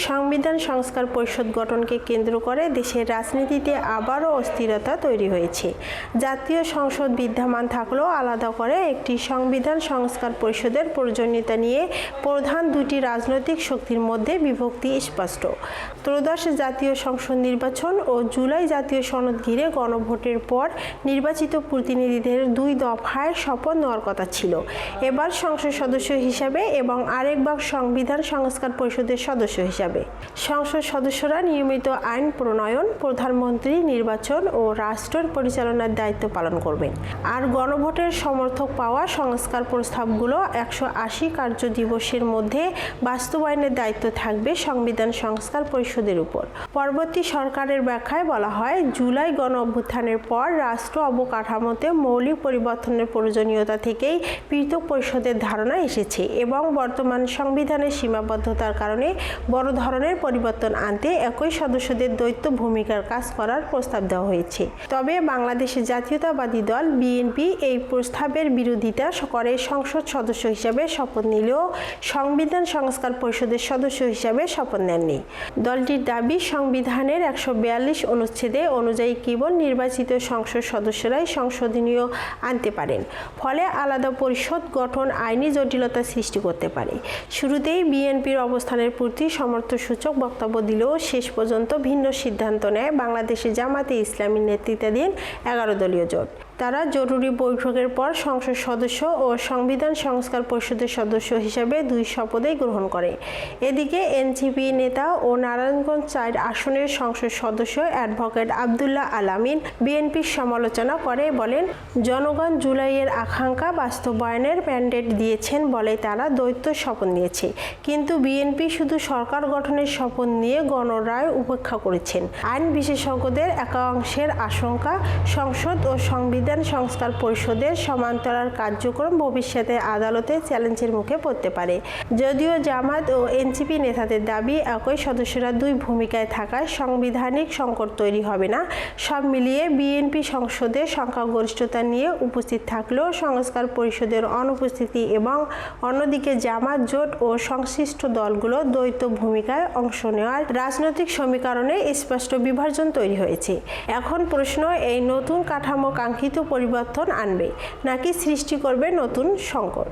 সংবিধান সংস্কার পরিষদ গঠনকে কেন্দ্র করে দেশের রাজনীতিতে আবারও অস্থিরতা তৈরি হয়েছে। জাতীয় সংসদ বিদ্যমান থাকলেও আলাদা করে একটি সংবিধান সংস্কার পরিষদের প্রয়োজনীয়তা নিয়ে প্রধান দুটি রাজনৈতিক শক্তির মধ্যে বিভক্তি স্পষ্ট। ত্রয়োদশ জাতীয় সংসদ নির্বাচন ও জুলাই জাতীয় সনদ ঘিরে গণভোটের পর নির্বাচিত প্রতিনিধিদের 2 দফায় শপথ নেওয়ার কথা ছিল। এবার সংসদ সদস্য হিসাবে এবং আরেকবার সংবিধান সংস্কার পরিষদের সদস্য হিসাবে। সংসদ সদস্যরা নিয়মিত আইন প্রণয়ন, প্রধানমন্ত্রী নির্বাচন ও রাষ্ট্রের পরিচালনার দায়িত্ব পালন করবেন। আর গণভোটের সমর্থক পাওয়া সংস্কার প্রস্তাবগুলো 180 কার্য দিবসের মধ্যে বাস্তবায়নের দায়িত্ব থাকবে সংবিধান সংস্কার পরিষদের উপর। পরবর্তী সরকারের ব্যাখ্যায় বলা হয়, জুলাই গণ অভ্যুত্থানের পর রাষ্ট্র অবকাঠামোতে মৌলিক পরিবর্তনের প্রয়োজনীয়তা থেকেই পৃথক পরিষদের ধারণা এসেছে এবং বর্তমান সংবিধানের সীমাবদ্ধতার কারণে বড় ধরনের পরিবর্তন আনতে একই সদস্যদের দ্বৈত ভূমিকার কাজ করার প্রস্তাব দেওয়া হয়েছে। তবে বাংলাদেশের জাতীয়তাবাদী দল বিএনপি এই প্রস্তাবের বিরোধিতা করে সংসদ সদস্য হিসাবে শপথ নিলেও সংবিধান সংস্কার পরিষদের সদস্য হিসাবে শপথ নেননি। দলটির দাবি, সংবিধানের 142 অনুচ্ছেদে অনুযায়ী কেবল নির্বাচিত সংসদ সদস্যরাই সংশোধনীয় আনতে পারেন। ফলে আলাদা পরিষদ গঠন আইনি জটিলতা সৃষ্টি করতে পারে। শুরুতেই বিএনপির অবস্থানের প্রতি সমর্থনসূচক বক্তব্য দিলেও শেষ পর্যন্ত ভিন্ন সিদ্ধান্ত নেয় বাংলাদেশের জামাতে ইসলামীর নেতৃত্বাধীন 11 দলীয় জোট। তারা জরুরি বৈঠকের পর সংসদ সদস্য ও সংবিধান সংস্কার পরিষদের সদস্য হিসেবে 2 শপথই গ্রহণ করে। এদিকে এনসিপি নেতা ও নারায়ণগঞ্জ 4 আসনের সংসদ সদস্য অ্যাডভোকেট আব্দুল্লাহ আল আমিন বিএনপির সমালোচনা করে বলেন, জনগণ জুলাইয়ের আকাঙ্ক্ষা বাস্তবায়নের ম্যান্ডেট দিয়েছেন বলে তারা দ্বৈত শপথ নিয়েছে। কিন্তু বিএনপি শুধু সরকার গঠনের শপথ নিয়ে গণরায় উপেক্ষা করেছেন। আইন বিশেষজ্ঞদের একাংশের আশঙ্কা, সংসদ ও সংবিধান সংস্কার পরিষদের সমান্তরাল কার্যক্রম ভবিষ্যতে আদালতে চ্যালেঞ্জের মুখে পড়তে পারে। যদিও জামাত ও এনসিপি নেতাদের দাবি, একই সদস্যরা 2 ভূমিকায় থাকায় সাংবিধানিক সংকট তৈরি হবে না। সব মিলিয়ে বিএনপি সংসদে সংখ্যাগরিষ্ঠতা নিয়ে উপস্থিত থাকলেও সংস্কার পরিষদের অনুপস্থিতি এবং অন্যদিকে জামাত জোট ও সংশ্লিষ্ট দলগুলো দ্বৈত ভূমিকায় অংশ নেওয়ার রাজনৈতিক সমীকরণে স্পষ্ট বিভাজন তৈরি হয়েছে। এখন প্রশ্ন, এই নতুন কাঠামো কাঙ্ক্ষিত পরিবর্তন আনবে নাকি সৃষ্টি করবে নতুন সংকট?